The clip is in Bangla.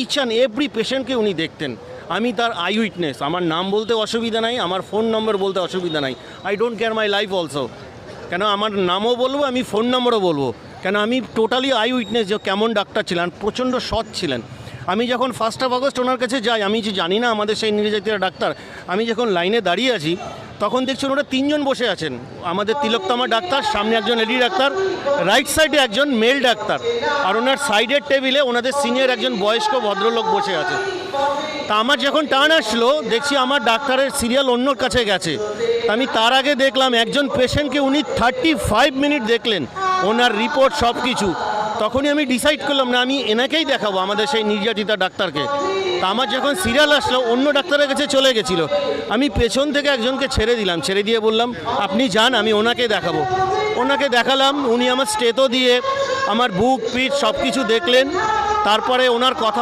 ইচ অ্যান্ড এভরি পেশেন্টকে উনি দেখতেন। আমি তার আই উইটনেস। আমার নাম বলতে অসুবিধা নাই, আমার ফোন নম্বর বলতে অসুবিধা নাই। I don't care my life also. কেন আমার নামও বলবো, আমি ফোন নম্বরও বলবো, কেন আমি টোটালি আই উইটনেস যে কেমন ডাক্তার ছিলেন, প্রচণ্ড সৎ ছিলেন। আমি যখন 1 আগস্ট ওনার কাছে যাই, আমি যে জানি না আমাদের সেই নির্যাতিত ডাক্তার, আমি যখন লাইনে দাঁড়িয়ে আছি তখন দেখছি ওরা 3 জন বসে আছেন। আমাদের তিলোত্তমা ডাক্তার, সামনে একজন লেডি ডাক্তার, রাইট সাইডে একজন মেল ডাক্তার, আর ওনার সাইডের টেবিলে ওনাদের সিনিয়র একজন বয়স্ক ভদ্রলোক বসে আছে। তা আমার যখন টার্ন আসলো দেখছি আমার ডাক্তারের সিরিয়াল অন্যর কাছে গেছে। তা আমি তার আগে দেখলাম একজন পেশেন্টকে উনি 35 মিনিট দেখলেন, ওনার রিপোর্ট সব কিছু। তখনই আমি ডিসাইড করলাম না, আমি এনাকেই দেখাবো, আমাদের সেই নির্যাতিতা ডাক্তারকে। তা আমার যখন সিরিয়াল আসলো অন্য ডাক্তারের কাছে চলে গেছিলো, আমি পেছন থেকে একজনকে ছেড়ে দিলাম, ছেড়ে দিয়ে বললাম আপনি যান, আমি ওনাকে দেখাবো। ওনাকে দেখালাম, উনি আমার স্টেথো দিয়ে আমার বুক পিঠ সব কিছু দেখলেন। তারপরে ওনার কথা